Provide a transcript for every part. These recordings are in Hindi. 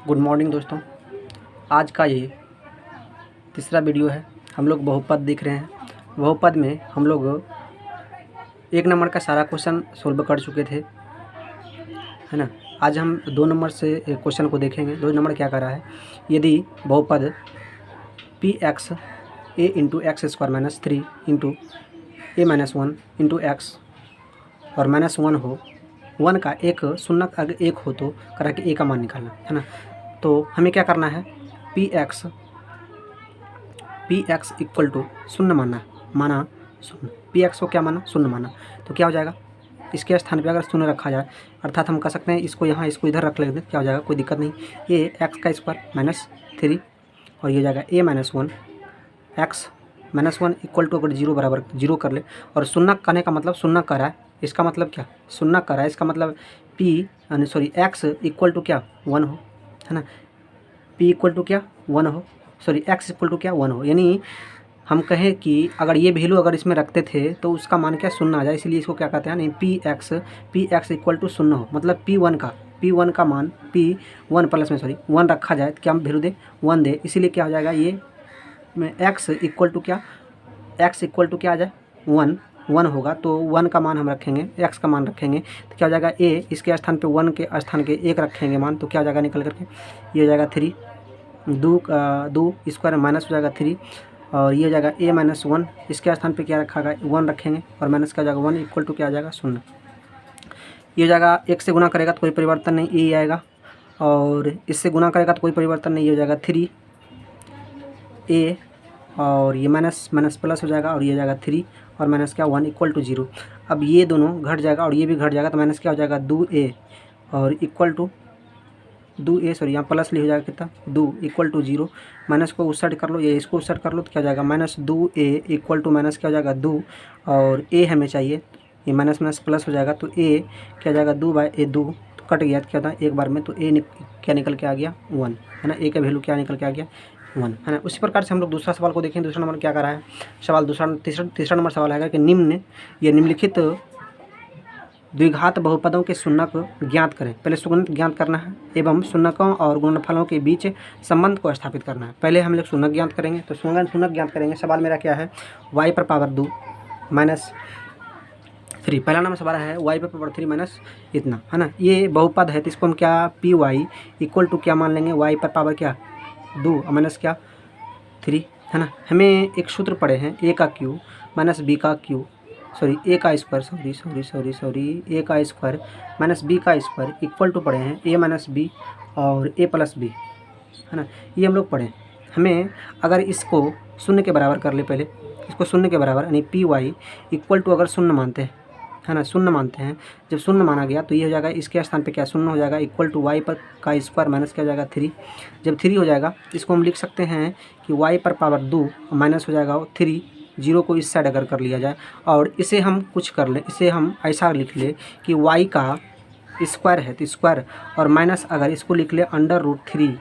गुड मॉर्निंग दोस्तों। आज का ये तीसरा वीडियो है। हम लोग बहुपद देख रहे हैं। बहुपद में हम लोग 1 नंबर का सारा क्वेश्चन सोल्व कर चुके थे, है ना। आज हम 2 नंबर से क्वेश्चन को देखेंगे। 2 नंबर क्या कर रहा है, यदि बहुपद P X A into X square minus 3 into A minus 1 into x और -1 हो, 1 का एक शून्य अगर 1 हो तो करा कि ए का मान निकालना, है ना। तो हमें क्या करना है, पी एक्स इक्वल टू शून्य माना शून्य। पी एक्स को क्या माना, शून्य माना। तो क्या हो जाएगा, इसके स्थान पे अगर शून्य रखा जाए, अर्थात हम कह सकते हैं इसको यहाँ, इसको इधर रख लेते हैं, क्या हो जाएगा, कोई दिक्कत नहीं। ये एक्स का स्क्वायर -3 और ये हो जाएगा ए माइनस 1 एक्स -1 इक्वल टू, अगर 0 बराबर 0 कर ले, और शून्य करने का मतलब शून्य कर रहा है, इसका मतलब क्या, शून्य कर रहा है, इसका मतलब एक्स इक्वल टू क्या 1 हो, है ना। पी इक्वल टू क्या 1 हो, एक्स इक्वल टू क्या 1 हो। यानी हम कहें कि अगर ये वैल्यू अगर इसमें रखते थे तो उसका मान क्या शून्य आ जाए, इसलिए इसको क्या कहते हैं, नहीं पी एक्स इक्वल टू शून्य हो, मतलब P1 का मान P1 प्लस में 1 रखा जाए तो क्या हम वैल्यू दे 1 दे, इसीलिए क्या हो जाएगा, ये एक्स इक्वल टू क्या आ जाए 1 होगा। तो 1 का मान हम रखेंगे, एक्स का मान रखेंगे तो क्या हो जाएगा, ए इसके स्थान पे 1 के स्थान के 1 रखेंगे मान, तो क्या हो जाएगा निकल करके, ये हो जाएगा 3, 2 स्क्वायर माइनस हो जाएगा 3, और ये हो जाएगा ए माइनस 1, इसके स्थान पे क्या रखा गया 1 रखेंगे और माइनस क्या हो जाएगा 1 इक्वल टू क्या आ जाएगा 0। ये हो जाएगा 1 से गुना करेगा तो कोई परिवर्तन नहीं, ये आएगा, और इससे गुना करेगा तो कोई परिवर्तन नहीं, ये हो जाएगा 3 ए, और ये माइनस प्लस हो जाएगा, और ये हो जाएगा 3 और माइनस क्या 1 इक्वल टू 0। अब ये दोनों घट जाएगा और ये भी घट जाएगा, तो माइनस क्या हो जाएगा 2a और इक्वल टू 2a, यहाँ प्लस ले हो जाएगा कितना 2 इक्वल टू 0। माइनस को उस साइड कर लो, ये इसको उस साइड कर लो, तो क्या हो जाएगा -2a इक्वल टू माइनस क्या हो जाएगा 2, और a हमें चाहिए, ये माइनस प्लस हो जाएगा, तो a क्या हो जाएगा 2/a, 2 तो कट गया, तो क्या था एक बार में, तो a क्या निकल के आ गया 1, है ना। a का वैल्यू क्या निकल के आ गया 1, है ना। उसी प्रकार से हम लोग दूसरा सवाल को देखें। दूसरा नंबर क्या कर रहा है, सवाल तीसरा नंबर सवाल है कि निम्नलिखित द्विघात बहुपदों के शून्यक ज्ञात करें। पहले शून्यक ज्ञात करना है एवं शून्यकों और गुणनफलों के बीच संबंध को स्थापित करना है। पहले हम लोग शून्यक ज्ञात करेंगे, तो शून्यक ज्ञात करेंगे। सवाल मेरा क्या है, y पर पावर 2 -3, पहला नंबर सवाल है y पर पावर 3 माइनस इतना, है ना। ये बहुपद है तो इसको हम क्या पी वाई इक्वल टू क्या मान लेंगे, y पर पावर क्या 2 माइनस क्या 3, है ना। हमें एक सूत्र पढ़े हैं, a का क्यू माइनस b का क्यू, ए का स्क्वायर ए का स्क्वायर माइनस बी का स्क्वायर इक्वल टू पढ़े हैं ए माइनस बी और ए प्लस बी, है ना। ये हम लोग पढ़े। हमें अगर इसको शून्य के बराबर कर ले, पहले इसको शून्य के बराबर यानी पी वाई इक्वल टू अगर शून्य मानते हैं, है ना, शून्य मानते हैं, जब शून्य माना गया तो ये हो जाएगा, इसके स्थान पे क्या शून्य हो जाएगा इक्वल टू वाई पर का स्क्वायर माइनस क्या हो जाएगा 3। जब 3 हो जाएगा इसको हम लिख सकते हैं कि वाई पर पावर 2 माइनस हो जाएगा 3, 0 को इस साइड अगर कर लिया जाए और इसे हम कुछ कर लें, इसे हम ऐसा लिख ले कि y का स्क्वायर है तो स्क्वायर, और माइनस अगर इसको लिख ले √3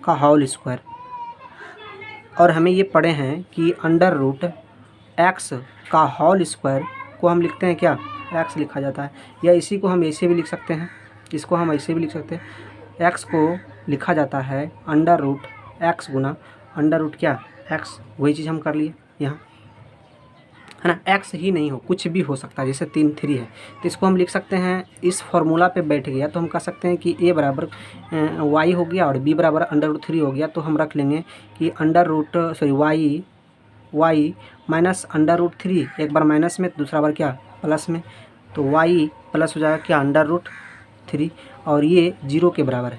का होल स्क्वायर, और हमें ये पढ़े हैं कि √x का होल स्क्वायर को हम लिखते हैं क्या, x लिखा जाता है, या इसी को हम ऐसे भी लिख सकते हैं, इसको हम ऐसे भी लिख सकते हैं, x को लिखा जाता है √x गुना क्या x, वही चीज़ हम कर लिए यहाँ, है ना। x ही नहीं हो, कुछ भी हो सकता है, जैसे 3 है तो इसको हम लिख सकते हैं, इस फॉर्मूला पे बैठ गया तो हम कह सकते हैं कि a बराबर y हो गया और b बराबर √3 हो गया, तो हम रख लेंगे कि y माइनस √3, एक बार माइनस में दूसरा बार क्या प्लस में, तो y प्लस हो जाएगा क्या √3, और ये 0 के बराबर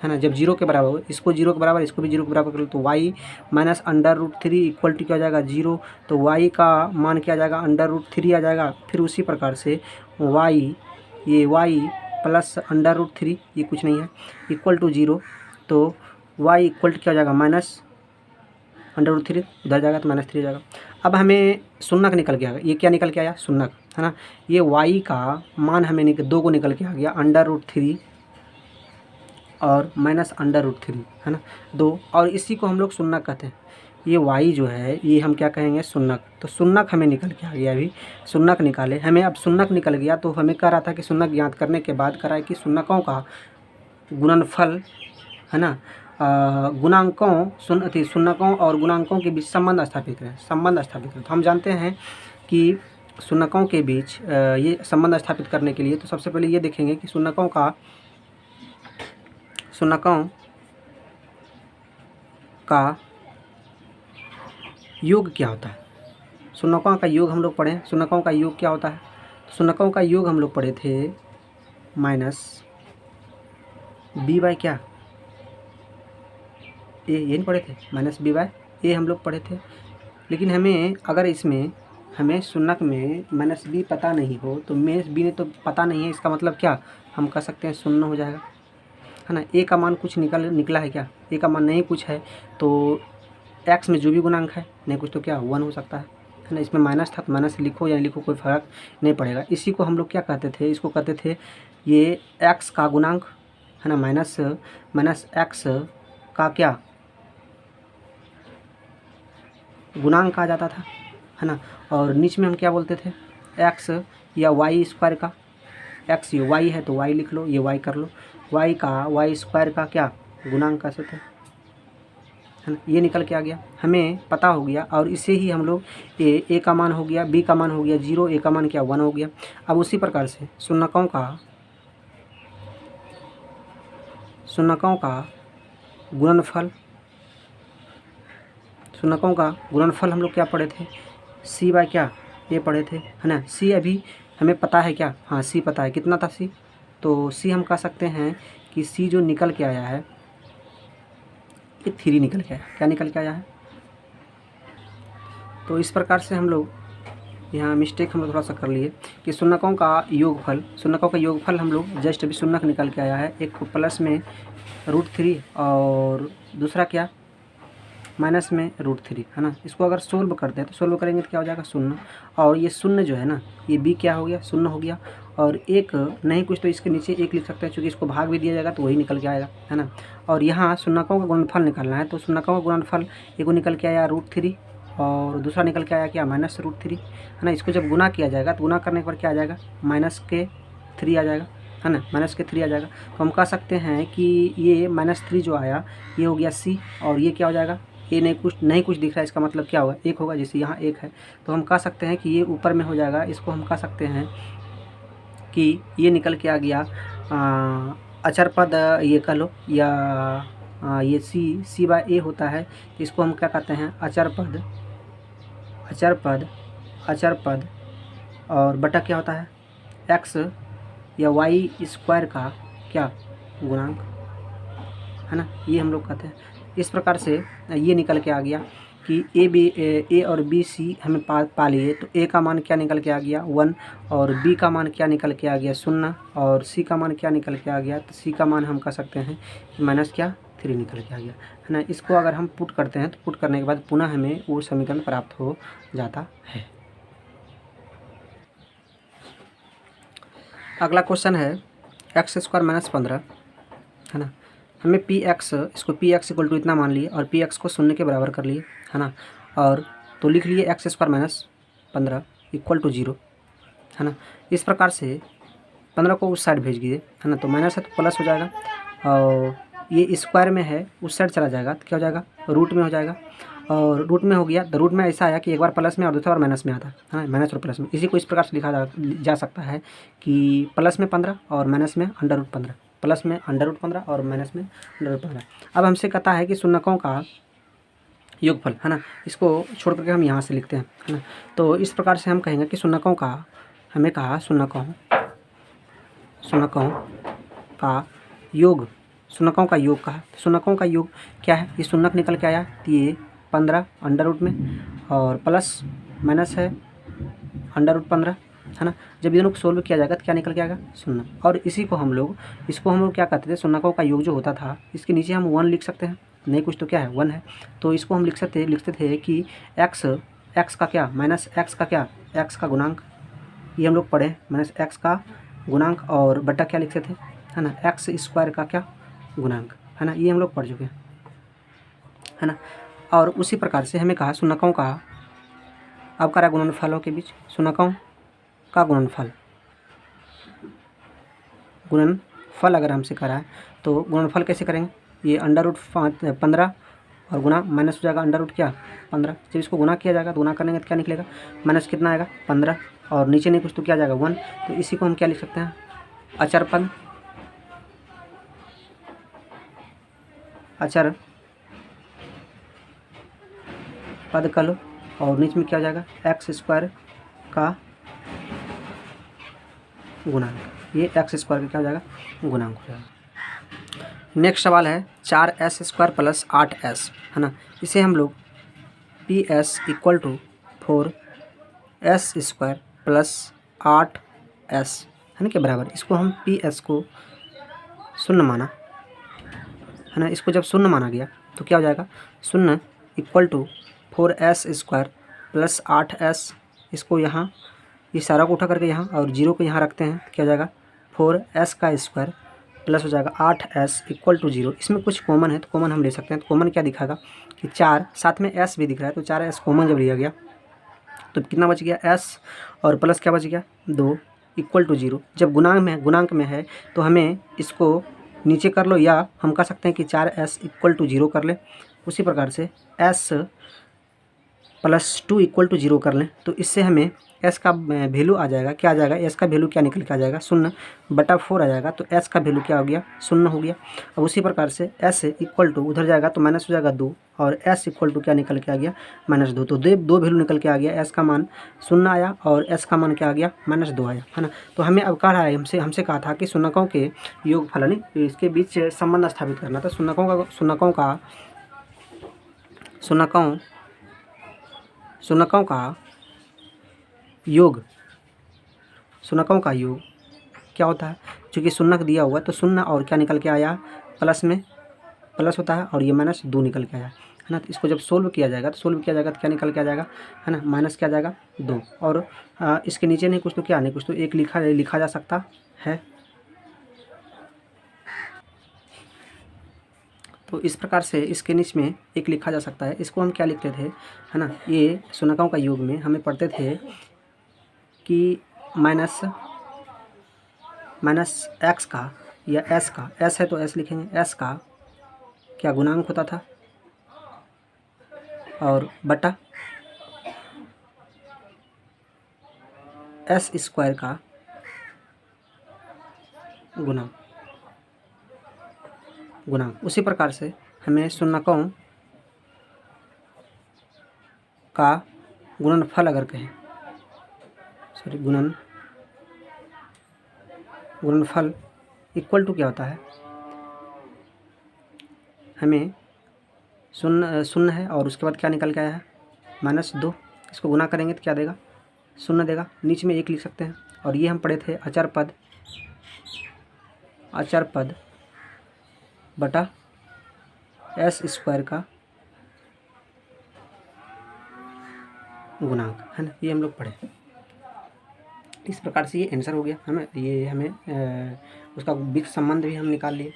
है ना। जब 0 के बराबर हो, इसको 0 के बराबर, इसको भी 0 के बराबर कर लो, तो y माइनस √3 इक्वल टू क्या हो जाएगा 0, तो y का मान क्या आ जाएगा √3 आ जाएगा। फिर उसी प्रकार से y प्लस √3, ये कुछ नहीं है, इक्वल टू 0, तो y इक्वल टू क्या हो जाएगा -√3, उधर जाएगा तो -3 हो जाएगा। अब हमें शून्यक निकल के आ गया, ये क्या निकल के आया शून्यक, है ना। ये y का मान हमें 2 को निकल के आ गया √3 और माइनस √3, है ना 2, और इसी को हम लोग शून्यक कहते हैं। ये y जो है ये हम क्या कहेंगे शून्यक, तो शून्यक हमें निकल के आ गया, अभी शून्यक निकाले हमें। अब शून्यक निकल गया तो हमें कह रहा था कि शून्यक ज्ञात करने के बाद कह रहा है कि शून्यकों का गुणनफल, है ना, शून्यकों और गुणांकों के बीच संबंध स्थापित करें। तो हम जानते हैं कि शून्यकों के बीच ये संबंध स्थापित करने के लिए तो सबसे पहले ये देखेंगे कि शून्यकों का योग क्या होता है। शून्यकों का योग हम लोग पढ़े, शून्यकों का योग क्या होता है। शून्यकों का योग हम लोग पढ़े थे माइनस बी बाय क्या ए, ये नहीं पढ़े थे, माइनस बी बाय ए हम लोग पढ़े थे। लेकिन हमें अगर इसमें हमें शून्यक में माइनस बी पता नहीं हो तो माइनस बी ने तो पता नहीं है, इसका मतलब क्या हम कह सकते हैं शून्य हो जाएगा, है ना। ए का मान कुछ निकला है क्या, ए का मान नहीं कुछ है तो एक्स में जो भी गुणांक है नहीं कुछ तो क्या 1 हो सकता है ना। इसमें माइनस था तो माइनस लिखो या नहीं लिखो कोई फ़र्क नहीं पड़ेगा। इसी को हम लोग क्या कहते थे, इसको कहते थे ये एक्स का गुणांक, है ना, माइनस एक्स का क्या गुणांक आ जाता था, है ना। और नीच में हम क्या बोलते थे, एक्स या वाई स्क्वायर का, एक्स ये वाई है तो वाई लिख लो, ये वाई कर लो, वाई का वाई स्क्वायर का क्या गुणांक कैसे थे, है ना। ये निकल के आ गया, हमें पता हो गया। और इसे ही हम लोग ए का मान हो गया, बी का मान हो गया 0, ए का मान क्या 1 हो गया। अब उसी प्रकार से शून्यकों का गुणनफल, शून्यकों का गुणनफल हम लोग क्या पढ़े थे, सी बाय क्या ए पढ़े थे, है ना। सी अभी हमें पता है क्या, हाँ सी पता है, कितना था सी, तो सी हम कह सकते हैं कि सी जो निकल के आया है ये 3 निकल के आया, क्या निकल के आया है। तो इस प्रकार से हम लोग यहाँ मिस्टेक हम लोग थोड़ा सा कर लिए कि शून्यकों का योगफल हम लोग जस्ट अभी शून्यक निकल के आया है, एक प्लस में √3 और दूसरा क्या माइनस में √3, है ना। इसको अगर सोल्व करते हैं तो सोल्व करेंगे तो क्या हो जाएगा 0, और ये 0 जो है ना ये बी क्या हो गया 0 हो गया, और एक नहीं कुछ तो इसके नीचे 1 लिख सकते हैं, क्योंकि इसको भाग भी दिया जाएगा तो वही निकल के आएगा, है ना। और यहाँ शून्यकों का गुणनफल निकालना है तो शून्यकों का गुणनफल एक निकल के आया √3 और दूसरा निकल के आया क्या -√3, है ना। इसको जब गुना किया जाएगा तो गुना करने पर क्या आ जाएगा -3 आ जाएगा, है ना, -3 आ जाएगा। तो हम कह सकते हैं कि ये -3 जो आया ये हो गया सी, और ये क्या हो जाएगा ये नहीं कुछ दिख रहा है, इसका मतलब क्या होगा 1 होगा, जैसे यहाँ 1 है तो हम कह सकते हैं कि ये ऊपर में हो जाएगा। इसको हम कह सकते हैं कि ये निकल के आ गया अचर पद, ये कह लो, या ये सी बाय ए होता है, इसको हम क्या कहते हैं अचर पद और बटा क्या होता है एक्स या वाई स्क्वायर का क्या गुणांक, है ना, ये हम लोग कहते हैं। इस प्रकार से ये निकल के आ गया कि ए और बी सी हमें पा लिए, तो ए का मान क्या निकल के आ गया 1, और बी का मान क्या निकल के आ गया 0, और सी का मान क्या निकल के आ गया, तो सी का मान हम कह सकते हैं कि -3 निकल के आ गया, है ना। इसको अगर हम पुट करते हैं तो पुट करने के बाद पुनः हमें वो समीकरण प्राप्त हो जाता है। अगला क्वेश्चन है x² - 15, है ना। हमें इसको px इक्वल टू इतना मान लिए और px को 0 के बराबर कर लिए, है ना। और तो लिख लिए x² - 15 इक्वल टू 0, है ना। इस प्रकार से 15 को उस साइड भेज दिए, है ना, तो माइनस है तो प्लस हो जाएगा, और ये स्क्वायर में है उस साइड चला जाएगा तो क्या हो जाएगा रूट में हो जाएगा, और रूट में हो गया तो रूट में ऐसा आया कि एक बार प्लस में और दूसरा बार माइनस में आता है ना, माइनस और प्लस में। इसी को इस प्रकार से लिखा जा सकता है कि प्लस में 15 और माइनस में √15, प्लस में √15 और माइनस में √15। अब हमसे कहता है कि शून्यकों का योगफल, है ना, इसको छोड़ करके हम यहाँ से लिखते हैं, है ना। तो इस प्रकार से हम कहेंगे कि शून्यकों का, हमें कहा शून्यकों का योग, शून्यकों का योग कहा। शून्यकों का योग क्या है, ये शून्यक निकल के आया तो ये 15 अंडर रूट में और प्लस माइनस है √15, है ना। जब दोनों को सोल्व किया जाएगा तो क्या निकल के आएगा 0। और इसको हम लोग क्या कहते थे, शून्यकों का योग जो होता था इसके नीचे हम 1 लिख सकते हैं, नहीं कुछ तो क्या है 1 है, तो इसको हम लिखते थे कि x का क्या माइनस x का क्या x का गुणांक, ये हम लोग पढ़े माइनस x का गुणांक, और बटा क्या लिखते थे, है ना, x² का क्या गुणांक, है ना, ये हम लोग पढ़ चुके हैं, है ना। और उसी प्रकार से हमें कहा शून्यकों का अब करा गुणनफलों के बीच, शून्यकों का गुणनफल गुणनफल अगर हमसे करा है तो गुणनफल कैसे करेंगे, ये √15 और गुना माइनस हो जाएगा √15। जब इसको गुना किया जाएगा तो गुना करने तो क्या निकलेगा, माइनस कितना आएगा 15 और नीचे नहीं कुछ तो क्या जाएगा 1। तो इसी को हम क्या लिख सकते हैं, अचर पद कल, और नीचे में क्या हो जाएगा x² का गुणांक, ये x² का क्या हो जाएगा गुणांक हो जाएगा। नेक्स्ट सवाल है 4s² + 8s, है ना। इसे हम लोग PS = 4s² + 8s, है ना, के बराबर। इसको हम PS को शून्य माना, है ना। इसको जब शून्य माना गया तो क्या हो जाएगा, शून्य = 4s² + 8s। इसको यहाँ ये सारा को उठा करके यहाँ और 0 को यहाँ रखते हैं, क्या हो जाएगा 4s² प्लस हो जाएगा 8s = 0। इसमें कुछ कॉमन है तो कॉमन हम ले सकते हैं। तो कॉमन क्या दिखाएगा कि 4, साथ में s भी दिख रहा है, तो 4s कॉमन जब लिया गया तो कितना बच गया s, और प्लस क्या बच गया 2 = 0। जब गुणांक में है तो हमें इसको नीचे कर लो, या हम कह सकते हैं कि 4s = 0 कर लें। उसी प्रकार से s + 2 = 0 कर लें, तो इससे हमें s का वैल्यू आ जाएगा, क्या आ जाएगा, s का वैल्यू क्या निकल के आ जाएगा 0/4 आ जाएगा। तो s का वैल्यू क्या हो गया 0 हो गया। अब उसी प्रकार से s = उधर जाएगा तो माइनस हो जाएगा 2, और s = क्या निकल के आ गया -2। तो दो वैल्यू निकल के आ गया, s का मान 0 आया और s का मान क्या आ गया -2 आया, है ना। तो हमें अब कह रहा है, हमसे कहा था कि शून्यकों के योगफल, नहीं इसके बीच संबंध स्थापित करना था। शून्यकों का योग क्या होता है, चूँकि शून्यक दिया हुआ है तो शून्य और क्या निकल के आया, प्लस होता है, और ये -2 निकल के आया, है ना। तो इसको जब सोल्व किया जाएगा तो क्या निकल के आ जाएगा, है ना, माइनस क्या आ जाएगा 2। और इसके नीचे नहीं कुछ तो क्या नहीं कुछ तो एक लिखा जा सकता है। तो इस प्रकार से इसके नीचे में एक लिखा जा सकता है। इसको हम क्या लिखते थे, है ना, ये शून्यकों का योग में हमें पढ़ते थे कि माइनस x का या s का, s है तो s लिखेंगे, s का क्या गुणांक होता था, और बटा s² का गुणांक। उसी प्रकार से हमें शून्यकों का गुणनफल अगर कहें, गुणनफल इक्वल टू क्या होता है, हमें शून्य है और उसके बाद क्या निकल के आया है -2। इसको गुना करेंगे तो क्या देगा 0 देगा। नीचे में 1 लिख सकते हैं। और ये हम पढ़े थे अचर पद बटा s² का गुणांक, है ना, ये हम लोग पढ़े। इस प्रकार से ये आंसर हो गया। हमें उसका बीच संबंध भी हम निकाल लिए।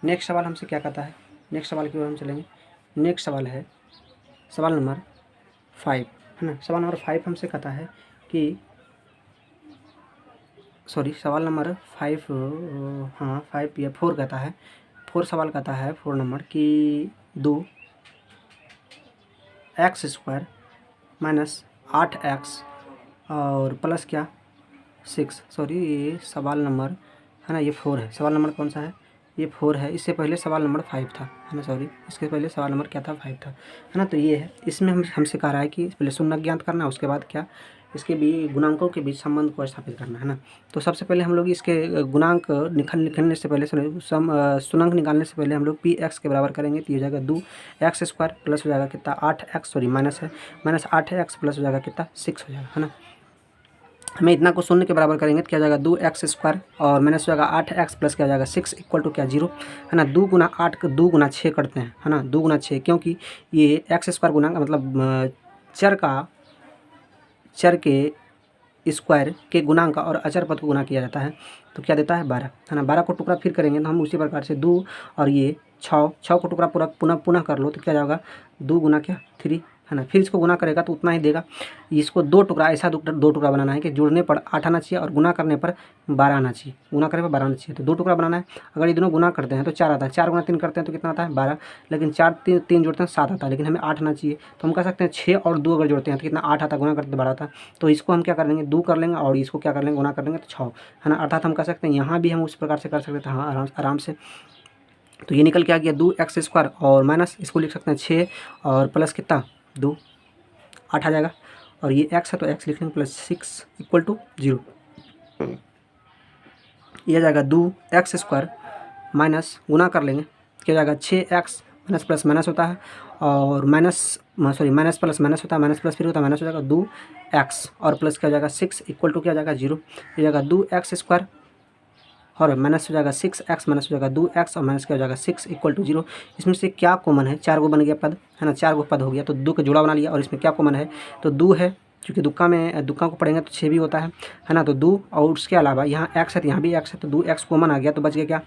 नेक्स्ट सवाल हमसे क्या कहता है, नेक्स्ट सवाल की ओर हम चलेंगे। नेक्स्ट सवाल है सवाल नंबर 5, है ना। सवाल नंबर 5 हमसे कहता है कि सवाल नंबर 5 या 4 कहता है, 4 सवाल कहता है 4 नंबर कि 2x² - 8x और प्लस क्या 6, ये सवाल नंबर, है ना, ये 4 है। सवाल नंबर कौन सा है, ये 4 है। इससे पहले सवाल नंबर 5 था, है ना, इसके पहले सवाल नंबर क्या था 5 था, है ना। तो ये है, इसमें हमसे कह रहा है कि पहले शून्यक ज्ञात करना, उसके बाद क्या इसके भी गुणांकों के बीच संबंध को स्थापित करना, है ना। तो सबसे पहले हम लोग इसके गुणांक निकालने से पहले शून्यक निकालने से पहले हम लोग px के बराबर करेंगे। तो ये हो जाएगा 2x² प्लस हो जाएगा कितना 8x, माइनस है -8x प्लस हो जाएगा कितना 6 हो जाएगा, है ना। हमें इतना को शून्य के बराबर करेंगे तो क्या जाएगा 2x² और माइनस हो जाएगा 8x प्लस क्या जाएगा 6 = क्या 0, है ना। 2 × 8 को 2 × 6 करते हैं, है ना, 2 × 6, क्योंकि ये x² गुणांक मतलब चर के स्क्वायर के गुणांक और अचर पद को गुना किया जाता है। तो क्या देता है 12, है ना। 12 को टुकड़ा फिर करेंगे तो हम उसी प्रकार से 2 और ये 6 को टुकड़ा पुनः कर लो तो क्या जाएगा 2 × क्या 3, है ना। फिर इसको गुना करेगा तो उतना ही देगा। इसको दो टुकड़ा, ऐसा दो टुकड़ा बनाना है कि जुड़ने पर 8 आना चाहिए और गुना करने पर 12 आना चाहिए। गुना करने पर 12 आना चाहिए, तो दो टुकड़ा बनाना है। अगर ये दोनों गुना करते हैं तो 4 आता है, 4 गुना 3 करते हैं तो कितना आता है 12, लेकिन 4 3 जोड़ते हैं 7 आता है, लेकिन हमें 8 आना चाहिए। तो हम कह सकते हैं 6 और 2 अगर जोड़ते हैं तो कितना 8 आता है, गुना करते 12 आता है। तो इसको हम क्या कर लेंगे 2 कर लेंगे और इसको क्या कर लेंगे गुना कर लेंगे तो 6, है ना। अर्थात हम कह सकते हैं यहाँ भी हम उस प्रकार से कर सकते हैं, हाँ आराम से। तो ये निकल के आ गया 2x² और माइनस इसको लिख सकते हैं 6 और प्लस कितना 2, 8 आ जाएगा। और ये x है तो x लिख लेंगे प्लस 6 इक्वल टू 0। ये आ जाएगा 2x² माइनस गुना कर लेंगे क्या जाएगा 6x, माइनस प्लस माइनस होता है और माइनस प्लस माइनस होता है, माइनस प्लस फिर होता है माइनस हो जाएगा 2x और प्लस क्या हो जाएगा 6 इक्वल टू क्या जाएगा 0। ये जाएगा 2x² और माइनस हो जाएगा 6x, माइनस हो जाएगा 2x और माइनस क्या हो जाएगा 6 इक्वल टू 0। इसमें से क्या कॉमन है, 4 गो बन गया पद, है ना, 4 गो पद हो गया। तो 2 का जोड़ा बना लिया और इसमें क्या कॉमन है तो 2 है, क्योंकि दुक्का को पढ़ेंगे तो 6 भी होता है ना। तो 2 और उसके अलावा यहाँ x है तो यहाँ भी x है, तो 2x कॉमन आ गया तो बच गया क्या,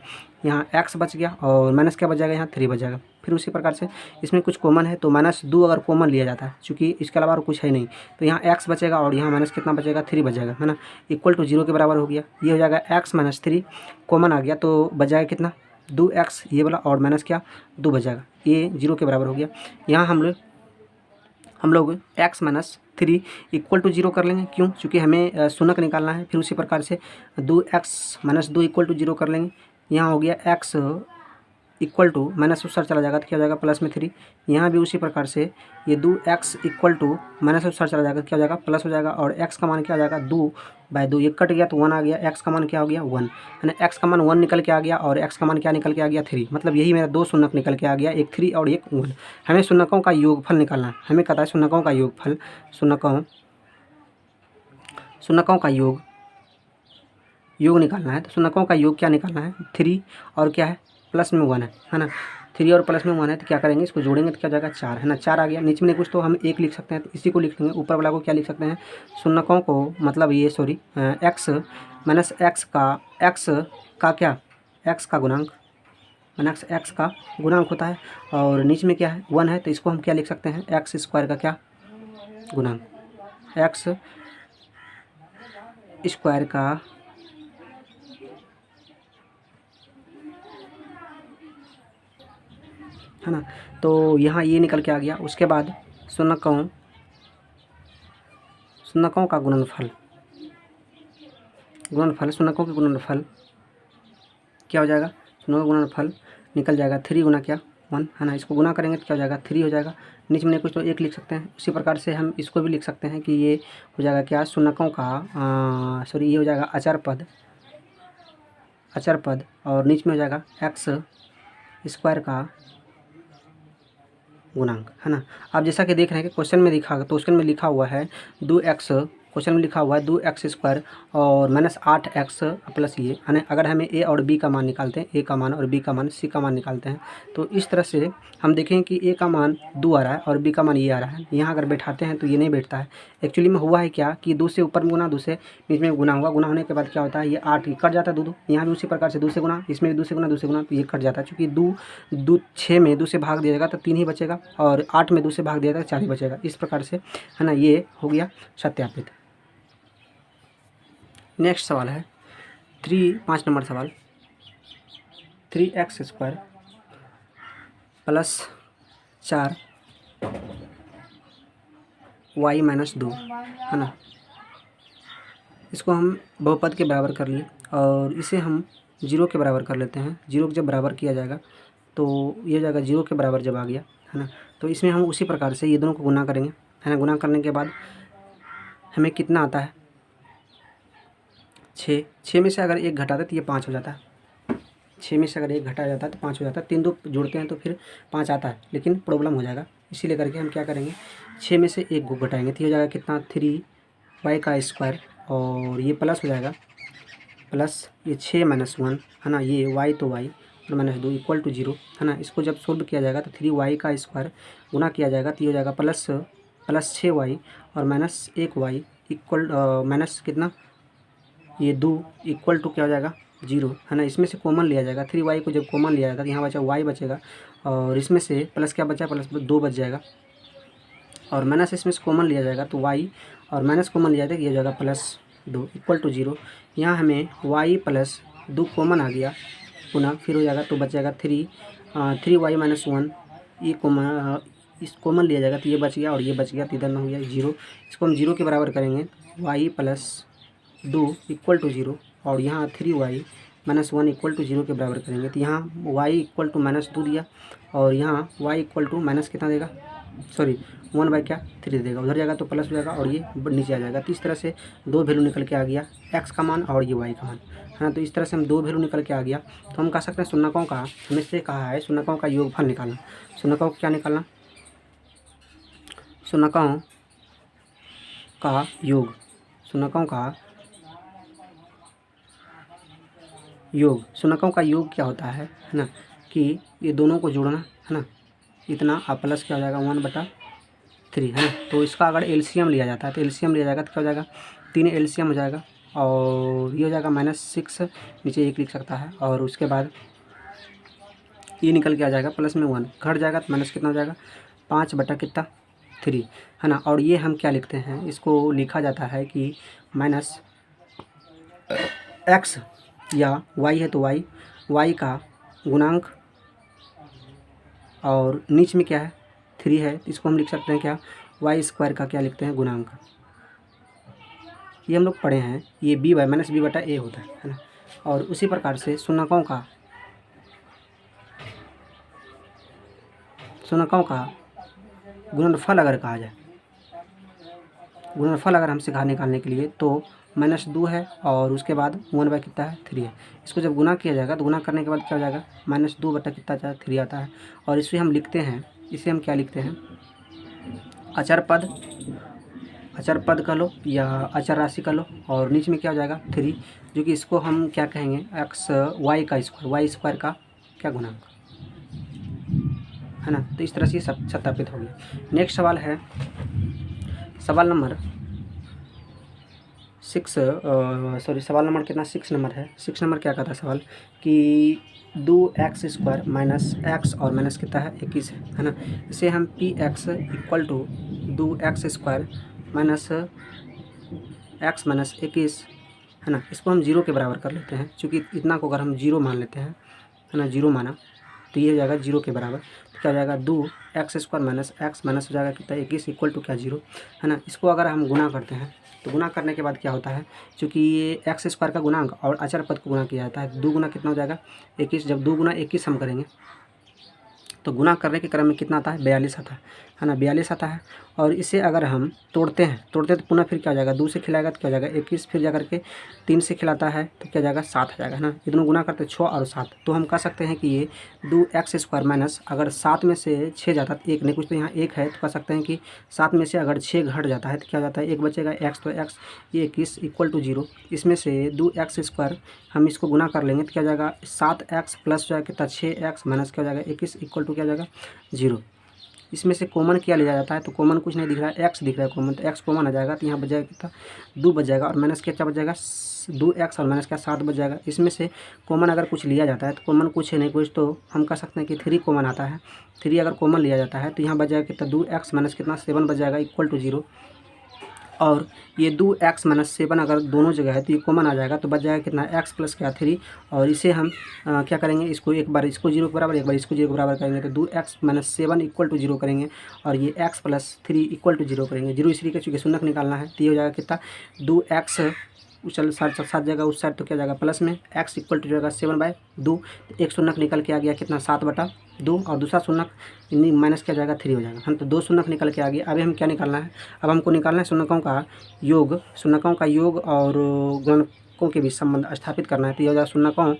यहाँ x बच गया और माइनस क्या बच जाएगा यहाँ 3 बच जाएगा। फिर उसी प्रकार से इसमें कुछ कॉमन है तो -2 अगर कॉमन लिया जाता है, चूँकि इसके अलावा और कुछ है नहीं, तो यहाँ x बचेगा और यहाँ माइनस कितना बचेगा 3 बच जाएगा, है ना, इक्वल टू 0 के बराबर हो गया। ये हो जाएगा x - 3 कॉमन आ गया तो बच जाएगा कितना 2x ये वाला और माइनस क्या 2 बच जाएगा, ये 0 के बराबर हो गया। यहाँ हम लोग x - 3 इक्वल टू 0 कर लेंगे, क्यों, क्योंकि हमें शून्य निकालना है। फिर उसी प्रकार से 2x - 2 इक्वल टू 0 कर लेंगे। यहाँ हो गया x इक्वल टू माइनस उस साइड चला जाएगा तो क्या हो जाएगा प्लस में 3। यहाँ भी उसी प्रकार से ये 2x इक्वल टू माइनस उस साइड चला जाएगा तो क्या हो जाएगा प्लस हो जाएगा और x का मान क्या हो जाएगा 2/2, ये कट गया तो 1 आ गया, x का मान क्या हो गया 1, यानी x का मान 1 निकल के आ गया और x का मान क्या निकल के आ गया 3। मतलब यही मेरा 2 शून्यक निकल के आ गया, एक 3 और एक 1। हमें शून्यकों का योगफल निकालना है, हमें कहता है शून्यकों का योगफल, शून्यकों का योग निकालना है। तो शून्यकों का योग क्या निकालना है 3 और क्या है प्लस में 1 है ना। 3 और प्लस में 1 है तो क्या करेंगे इसको जोड़ेंगे तो क्या जाएगा 4, है ना, 4 आ गया। नीचे में कुछ तो हम 1 लिख सकते हैं तो इसी को लिख लेंगे। ऊपर वाला को क्या लिख सकते हैं शून्यकों को, मतलब ये x माइनस x का क्या x का गुणांक, माइनस x का गुणांक होता है और नीचे में क्या है 1 है, तो इसको हम क्या लिख सकते हैं x² का क्या गुणांक, x² का है ना। तो यहाँ ये निकल के आ गया। उसके बाद शून्यकों का गुणनफल, शून्यकों के गुणनफल क्या हो जाएगा, शून्यकों का गुणनफल निकल जाएगा 3 गुना क्या 1, है ना। इसको गुना करेंगे तो क्या हो जाएगा 3 हो जाएगा। नीचे में कुछ तो 1 लिख सकते हैं। उसी प्रकार से हम इसको भी लिख सकते हैं कि ये हो जाएगा क्या शून्यकों का ये हो जाएगा अचर पद और नीचे में हो जाएगा x² का गुणांक, है ना। आप जैसा कि देख रहे हैं कि क्वेश्चन में लिखा हुआ है 2x, क्वेश्चन में लिखा हुआ है 2x² और -8x प्लस ये, यानी अगर हमें a और b का मान निकालते हैं, a का मान और b का मान c का मान निकालते हैं, तो इस तरह से हम देखें कि a का मान 2 आ रहा है और b का मान ये आ रहा है। यहाँ अगर बैठाते हैं तो ये नहीं बैठता है। एक्चुअली में हुआ है क्या कि 2 से ऊपर में गुना, 2 से बीच में गुना हुआ, गुना होने के बाद क्या होता है ये 8 कट जाता है 2। यहाँ भी उसी प्रकार से 2 से गुना, इसमें भी 2 से गुना तो ये कट जाता है। चूँकि 6 में 2 से भाग दिया जाएगा तो 3 ही बचेगा और 8 में 2 से भाग दिया जाएगा 4 ही बचेगा। इस प्रकार से, है ना, ये हो गया सत्यापित। नेक्स्ट सवाल है 5 नंबर सवाल, 3x² प्लस 4y - 2, है ना। इसको हम बहुपद के बराबर कर लिए और इसे हम 0 के बराबर कर लेते हैं। 0 को जब बराबर किया जाएगा तो ये हो जाएगा 0 के बराबर जब आ गया, है ना। तो इसमें हम उसी प्रकार से ये दोनों को गुना करेंगे, है ना। गुना करने के बाद हमें कितना आता है 6 में से अगर 1 घटाते तो ये 5 हो जाता है। 6 में से अगर 1 घटाया जाता है तो 5 हो जाता है। 3 2 जोड़ते हैं तो फिर 5 आता है, लेकिन प्रॉब्लम हो जाएगा। इसीलिए करके हम क्या करेंगे 6 में से 1 को घटाएंगे तो हो जाएगा कितना 3y² और ये प्लस हो जाएगा, प्लस ये 6 - 1, है ना, ये y तो y और -2 इक्वल टू 0, है ना। इसको जब सोल्व किया जाएगा तो 3y² गुना किया जाएगा तो ये हो जाएगा प्लस 6y और -1y इक्वल माइनस कितना ये 2 इक्वल टू क्या हो जाएगा 0, है ना। इसमें से कॉमन लिया जाएगा, 3y को जब कॉमन लिया जाएगा तो यहाँ बचा y बचेगा और इसमें से प्लस क्या बचा प्लस 2 बच जाएगा और माइनस इसमें से कॉमन लिया जाएगा तो y, और माइनस कॉमन लिया जाएगा, ये हो जाएगा +2 इक्वल टू 0। यहाँ हमें y + 2 कॉमन आ गया पुनः, फिर हो जाएगा तो बच जाएगा 3y - 1, ये इस कॉमन लिया जाएगा तो ये बच गया और ये बच गया, तो इधर में हो गया 0। इसको हम 0 के बराबर करेंगे, y + 2 इक्वल टू 0, और यहाँ 3y - 1 इक्वल टू 0 के बराबर करेंगे तो यहाँ y इक्वल टू -2 दिया, और यहाँ y इक्वल टू माइनस कितना देगा, सॉरी 1/3 देगा, उधर जाएगा तो प्लस हो जाएगा और ये नीचे आ जाएगा। तो इस तरह से दो वैल्यू निकल के आ गया, x का मान और ये y का मान, है ना। तो इस तरह से हम दो वैल्यू निकल के आ गया। तो हम कह सकते हैं शून्यकों का, हमें से कहा है शून्यकों का योगफल निकालना। शून्यकों को क्या निकालना, शून्यकों का योग, शून्यकों का योग, शून्यकों का योग क्या होता है ना, कि ये दोनों को जोड़ना, है ना, इतना और प्लस क्या हो जाएगा 1/3, है ना। तो इसका अगर एलसीएम लिया जाता है तो एलसीएम लिया जाएगा तो क्या हो जाएगा, 3 एलसीएम हो जाएगा, और ये हो जाएगा -6, नीचे 1 लिख सकता है, और उसके बाद ये निकल के आ जाएगा प्लस में 1 घट जाएगा तो माइनस कितना हो जाएगा 5/3, है ना। और ये हम क्या लिखते हैं, इसको लिखा जाता है कि -x या y है तो y का गुणांक, और नीच में क्या है 3 है, इसको हम लिख सकते हैं क्या, y² का क्या लिखते हैं, गुणांक। ये हम लोग पढ़े हैं, ये b/- b/a होता है ना। और उसी प्रकार से शून्यकों का गुणनफल अगर कहा जाए, गुणनफल अगर हमसे कहा निकालने के लिए तो -2 है, और उसके बाद 1/3 है। इसको जब गुना किया जाएगा तो गुना करने के बाद क्या हो जाएगा, -2/3 आता है, और इसे हम लिखते हैं, इसे हम क्या लिखते हैं, अचर पद का लो या अचर राशि का लो, और नीचे में क्या हो जाएगा 3, जो कि इसको हम क्या कहेंगे, y² का क्या गुणांक, है ना। तो इस तरह से सत्यापित हो गया। नेक्स्ट सवाल है सवाल नंबर 6, सवाल नंबर कितना, 6 नंबर है। 6 नंबर क्या कहता है सवाल, कि 2x² - x और माइनस कितना है 21 है ना। इसे हम px equal to 2x² - x - 21, है ना, इसको हम 0 के बराबर कर लेते हैं, क्योंकि इतना को अगर हम 0 मान लेते हैं, है ना, 0 माना तो ये हो जाएगा 0 के बराबर। तो क्या हो जाएगा 2x² - x माइनस हो जाएगा कितना 21 इक्वल टू क्या 0, है ना। इसको अगर हम गुना करते हैं तो गुना करने के बाद क्या होता है, क्योंकि ये x² का गुणांक और अचर पद को गुना किया जाता है, 2 गुना कितना हो जाएगा 21, जब 2 गुना 21 हम करेंगे तो गुना करने के क्रम में कितना आता है 42 आता है ना, 42 आता है। और इसे अगर हम तोड़ते हैं तो पुनः फिर क्या हो जाएगा, 2 से खिलाएगा तो क्या हो जाएगा 21, फिर जा करके 3 से खिलाता है तो क्या जाएगा 7 आ जाएगा, है ना। ये दोनों गुना करते 6 और 7, तो हम कह सकते हैं कि ये 2x² माइनस, अगर 7 में से 6 जाता है तो 1 नहीं, कुछ तो यहाँ 1 है, तो कह सकते हैं कि 7 में से अगर 6 घट जाता है तो क्या जाता है 1 बचेगा, x तो x, ये 21 इक्वल टू 0। इसमें से 2x² हम इसको गुना कर लेंगे तो क्या जाएगा 7x प्लस जो है कितना 6x माइनस क्या हो जाएगा 21 इक्वल टू क्या जाएगा 0। इसमें से कॉमन क्या लिया जाता है, तो कॉमन कुछ नहीं दिख रहा है, x दिख रहा है कॉमन, तो x कॉमन आ जाएगा, तो यहाँ बच जाएगा कितना 2 बच जाएगा, और माइनस क्या बच जाएगा 2x और माइनस क्या 7 बच जाएगा। इसमें से कॉमन अगर कुछ लिया जाता है तो कॉमन कुछ है नहीं कुछ, तो हम कह सकते हैं कि 3 कॉमन आता है, 3 अगर कॉमन लिया जाता है तो यहाँ बच जाएगा कितना 2x माइनस कितना 7 बच जाएगा इक्वल टू 0। और ये 2x - 7 अगर दोनों जगह है तो ये कॉमन आ जाएगा, तो बच जाएगा कितना x प्लस क्या 3, और इसे हम क्या करेंगे, इसको एक बार इसको 0 के बराबर, एक बार इसको 0 के बराबर करेंगे तो 2x - 7 इक्वल टू 0 करेंगे, और ये x प्लस 3 इक्वल टू 0 करेंगे। 0 इसलिए चूँकि शून्यक निकालना है, तो ये हो जाएगा कितना 2x चल 7 जगह उस साइड तो क्या जाएगा प्लस में, x इक्वल टू जाएगा 7/2, एक शून्यक निकल के आ गया कितना 7/2, और दूसरा शून्यक माइनस क्या जाएगा 3 हो जाएगा, हम तो 2 शून्यक निकल के आ गया। अभी हम क्या निकालना है, अब हमको निकालना है शून्यकों का योग, शून्यकों का योग और गुणकों के बीच संबंध स्थापित करना है। तो ये हो जाएगा शून्यकों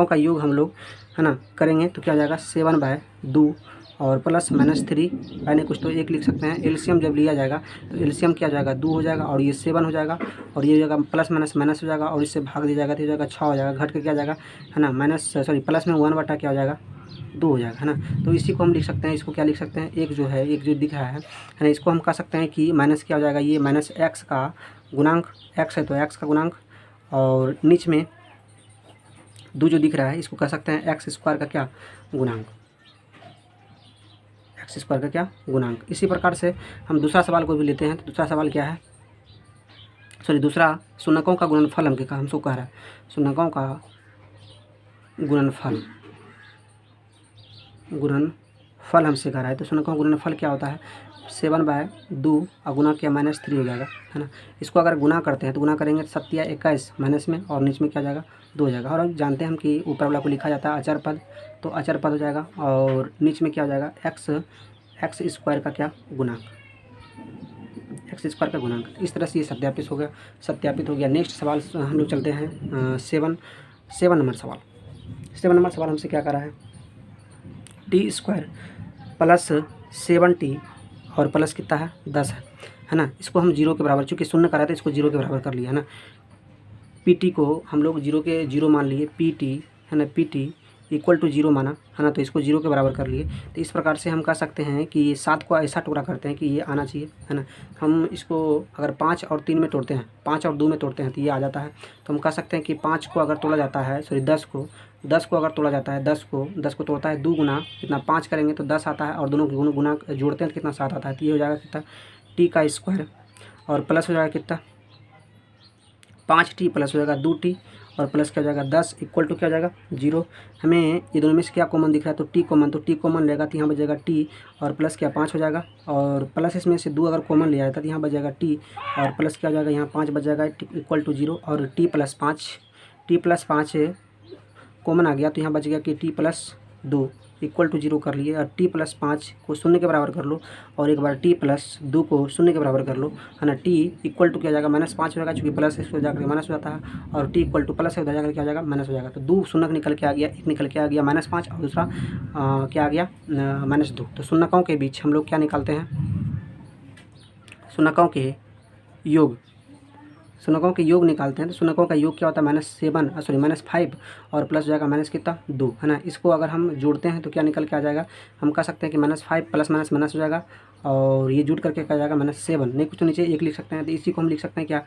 का योग हम लोग, है ना, करेंगे तो क्या हो जाएगा 7/2 और प्लस -3 यानी कुछ तो 1 लिख सकते हैं। एलसीएम जब लिया जाएगा तो एलसीएम क्या हो जाएगा 2 हो जाएगा, और ये 7 हो जाएगा, और ये हो जाएगा प्लस माइनस हो जाएगा, और इससे भाग दिया जाएगा तो हो जाएगा 6 हो जाएगा, घट के क्या जाएगा, है ना, प्लस में 1 क्या हो जाएगा 2 हो जाएगा, है ना। तो इसी को हम लिख सकते हैं, इसको क्या लिख सकते हैं, एक जो दिख रहा है ना, इसको हम कह सकते हैं कि माइनस क्या हो जाएगा, ये माइनस x का गुणांक, x है तो x का गुणांक, और नीच में 2 जो दिख रहा है इसको कह सकते हैं x² का क्या गुणांक। एक्स स्क्वायर का क्या गुणांक। इसी प्रकार से हम दूसरा सवाल को भी लेते हैं। तो दूसरा सवाल क्या है, सॉरी दूसरा शून्यकों का गुणनफल हमको कह रहा है, शून्यकों का गुणनफल हमसे कह रहा है। तो शून्यकों का गुणनफल क्या होता है, 7/2 और गुना किया -3 हो जाएगा, है ना। इसको अगर गुना करते हैं तो गुना करेंगे 7 या 21 माइनस में और नीचे में क्या जाएगा 2 हो जाएगा। और अब जानते हैं हम कि ऊपर वाला को लिखा जाता है अचर पद, तो अचर पद हो जाएगा और नीचे में क्या हो जाएगा एक्स स्क्वायर का क्या गुणांक, एक्स स्क्वायर का गुणांक। इस तरह से ये सत्यापित हो गया। नेक्स्ट सवाल हम लोग चलते हैं 7 नंबर सवाल। 7 नंबर सवाल हमसे क्या कर रहा है, टी स्क्वायर प्लस 7t और प्लस कितना है 10 है ना। इसको हम 0 के बराबर, चूँकि शून्य करा था इसको 0 के बराबर कर लिया है ना। पी को हम लोग 0 मान लिए, पी है ना, पी इक्वल टू 0 माना है ना, तो इसको 0 के बराबर कर लिए। तो इस प्रकार से हम कह सकते हैं कि ये 7 को ऐसा टुकड़ा करते हैं कि ये आना चाहिए, है ना। हम इसको अगर 5 और 3 में तोड़ते हैं, 5 और 2 में तोड़ते हैं तो ये आ जाता है। तो हम कह सकते हैं कि 5 को अगर तोड़ा जाता है, सॉरी 10 को अगर तोड़ा जाता है, 10 को तोड़ता है 2 गुना कितना 5 करेंगे तो 10 आता है, और दोनों के गुना जोड़ते हैं तो कितना 7 आता है। तो ये हो जाएगा कितना टी का स्क्वायर और प्लस हो जाएगा कितना 5t प्लस हो जाएगा 2t और प्लस क्या हो जाएगा 10 इक्वल टू क्या हो जाएगा 0। हमें ये दोनों में से क्या कॉमन दिख रहा है, तो टी कॉमन लेगा तो यहाँ बचेगा t और प्लस क्या 5 हो जाएगा, और प्लस इसमें से 2 अगर कॉमन ले आया था तो यहाँ बचेगा t और प्लस क्या हो जाएगा यहाँ 5 बच जाएगा इक्वल टू 0 और t प्लस 5 कॉमन आ गया तो यहाँ बच गया कि t प्लस 2 इक्वल टू 0 कर लिए, और t प्लस 5 को शून्य के बराबर कर लो और एक बार t प्लस 2 को शून्य के बराबर कर लो, है ना। t इक्वल टू क्या जाएगा -5 हो जाएगा, चूँकि प्लस इसको जाकर माइनस हो जाता है, और t इक्वल टू प्लस है उधर जाकर क्या हो जाएगा माइनस हो जाएगा। तो 2 शून्य निकल के आ गया, एक निकल के आ गया -5 और दूसरा क्या आ गया -2। तो शून्यकों के बीच हम लोग क्या निकालते हैं, शून्यकों के योग निकालते हैं। तो शून्यकों का योग क्या होता है -5 और प्लस हो जाएगा माइनस कितना 2, है ना। इसको अगर हम जोड़ते हैं तो क्या निकल के आ जाएगा, हम कह सकते हैं कि -5 प्लस माइनस हो जाएगा और ये जुड़ करके क्या जाएगा -7, नहीं कुछ तो नीचे 1 लिख सकते हैं। तो इसी को हम लिख सकते हैं क्या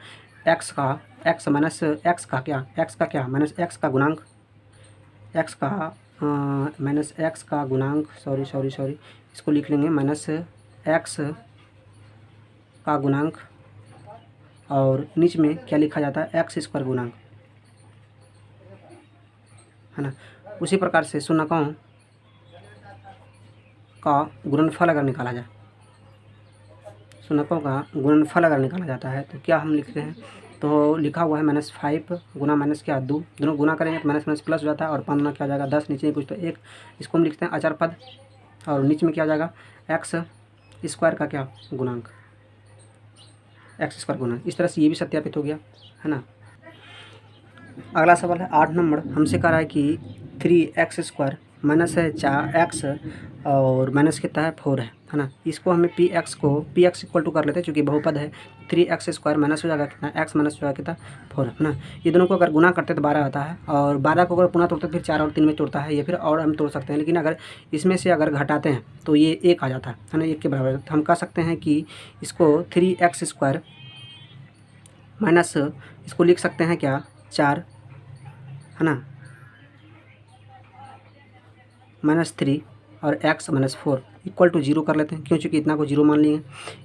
एक्स का गुणांक, सॉरी इसको लिख लेंगे -x का गुणांक और नीचे में क्या लिखा जाता है एक्स स्क्वायर गुणांक, है ना। उसी प्रकार से शून्यकों का गुणनफल अगर निकाला जाता है तो क्या हम लिखते हैं, तो लिखा हुआ है -5 गुना माइनस क्या 2, दोनों गुना करेंगे तो माइनस प्लस हो जाता है और 5 गुना क्या हो जाएगा 10, नीचे कुछ तो 1, इसको हम लिखते हैं अचर पद और नीचे में क्या हो जाएगा एक्स स्क्वायर का क्या गुणांक, एक्स स्क्वायर गुणांक। इस तरह से ये भी सत्यापित हो गया, है ना। अगला सवाल है 8 नंबर, हमसे कह रहा है कि 3x² माइनस है 4x और माइनस कितना है 4 है ना। इसको हमें px इक्वल टू कर लेते हैं, चूँकि बहुपद है। 3x² माइनस हो जाएगा कितना x माइनस हो जाएगा कितना 4 है ना। ये दोनों को अगर गुना करते तो 12 आता है, और 12 को अगर पुनः तोड़ते तो फिर 4 और 3 में तोड़ता है, ये फिर और हम तोड़ सकते हैं। लेकिन अगर इसमें से अगर घटाते हैं तो ये 1 आ जाता है ना, 1 के बराबर। तो हम कह सकते हैं कि इसको 3x² माइनस इसको लिख सकते हैं क्या 4, है ना, -3 और x -4 इक्वल टू 0 कर लेते हैं। क्यों, चूँकि इतना को 0 मान लिए,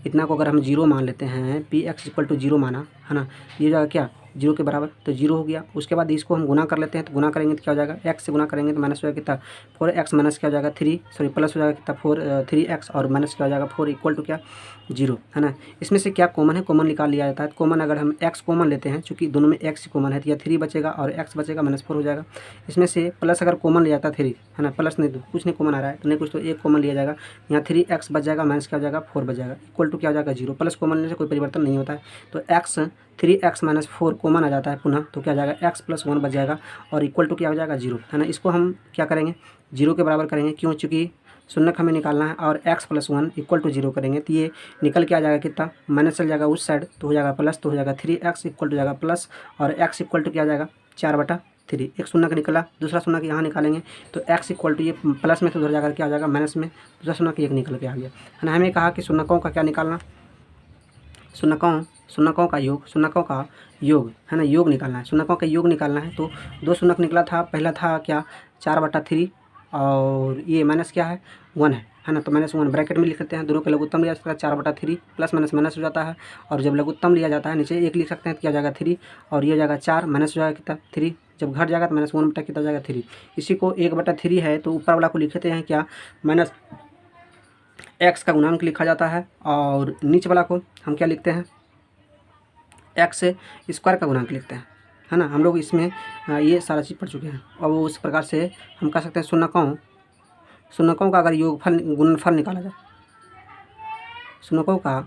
इतना को अगर हम 0 मान लेते हैं, px इक्वल टू 0 माना, है ना, ये जाएगा क्या 0 के बराबर, तो 0 हो गया। उसके बाद इसको हम गुना कर लेते हैं, तो गुना करेंगे तो क्या हो जाएगा x से गुना करेंगे तो माइनस हो जाएगा कितना 4x माइनस क्या हो जाएगा प्लस हो जाएगा कितना 3x और माइनस क्या हो जाएगा 4 इक्वल टू क्या 0, है ना। इसमें से क्या कॉमन है, कॉमन निकाल लिया जाता है। कॉमन अगर हम x कॉमन लेते हैं, चूँकि दोनों में x कॉमन है, तो यह 3 बचेगा और x बचेगा -4 हो जाएगा। इसमें से प्लस अगर कॉमन लिया जाता है 3, है ना, प्लस नहीं, कुछ नहीं कॉमन आ रहा है तो नहीं कुछ तो 1 कॉमन लिया जाएगा, यहाँ 3x बच जाएगा माइनस क्या हो जाएगा 4 बच जाएगा इक्वल टू क्या हो जाएगा 0। प्लस कॉमन लेने से कोई परिवर्तन नहीं होता है, तो 3x - 4 कॉमन आ जाता है पुनः, तो क्या जाएगा x + 1 बच जाएगा और इक्वल टू क्या हो जाएगा 0, है ना। इसको हम क्या करेंगे 0 के बराबर करेंगे, क्यों, चूँकि शून्यक हमें निकालना है, और x + 1 इक्वल टू 0 करेंगे तो ये निकल के आ जाएगा कितना माइनस चल जाएगा उस साइड तो हो जाएगा प्लस, तो हो जाएगा 3x इक्वल टू जाएगा प्लस और x इक्वल टू क्या आ जाएगा 4/3। एक शून्यक निकला, दूसरा शून्यक यहाँ निकालेंगे तो x इक्वल टू ये प्लस में से उधर जाकर क्या आ जाएगा माइनस में, दूसरा शून्यक 1 निकल के आ गया, है ना। हमें कहा कि शून्यकों का क्या निकालना, शून्यकों का योग, है ना, योग निकालना है। शून्यकों का योग निकालना है तो 2 शून्यक निकला था, पहला था क्या 4/3 और ये माइनस क्या है 1 है है ना। तो -1 ब्रैकेट में लिख लेते हैं, दोनों का लघुत्तम लिया जाता है 4/3 प्लस माइनस माइनस हो जाता है, और जब लघुत्तम लिया जाता है नीचे 1 लिख सकते हैं तो क्या हो जाएगा 3, और ये हो जाएगा 4 माइनस हो जाएगा कितना 3, जब घट जाएगा तो -1 बटा कितना हो जाएगा 3। इसी को 1/3 है तो ऊपर वाला को लिखते हैं क्या माइनस x का गुणांक लिखा जाता है, और नीचे वाला को हम क्या लिखते हैं x स्क्वायर का गुणांक लिखते हैं, है ना। हम लोग इसमें ये सारा चीज़ पढ़ चुके हैं। और उस प्रकार से हम कह सकते हैं शून्यकों का अगर योगफल गुणनफल निकाला जाए, शून्यकों का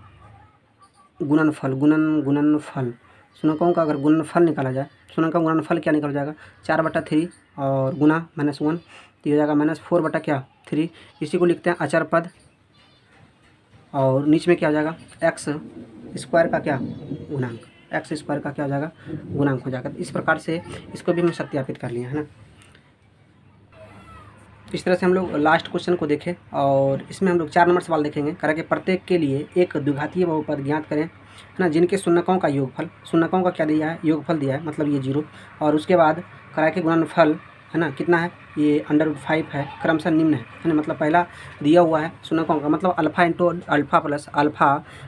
गुणनफल शून्यकों का अगर गुणनफल निकाला जाए, शून्य का गुणनफल क्या निकल जाएगा 4/3 और गुना -1 तो हो जाएगा -4 बटा क्या 3। इसी को लिखते हैं अचर पद, और नीचे में क्या हो जाएगा x स्क्वायर का क्या गुणांक, x स्क्वायर का क्या हो जाएगा गुणांक हो जाएगा। इस प्रकार से इसको भी हम सत्यापित कर लिए, है ना। इस तरह से हम लोग लास्ट क्वेश्चन को देखें, और इसमें हम लोग 4 नंबर सवाल देखेंगे। करा के प्रत्येक के लिए एक द्विघातीय बहुपद ज्ञात करें, है ना, जिनके शून्यकों का योगफल, शून्यकों का क्या दिया है योगफल दिया है, मतलब ये 0, और उसके बाद करा के गुणनफल, है ना, कितना है ये √5 है, क्रमशः निम्न है ना। मतलब पहला दिया हुआ है शून्यकों का, मतलब alpha into alpha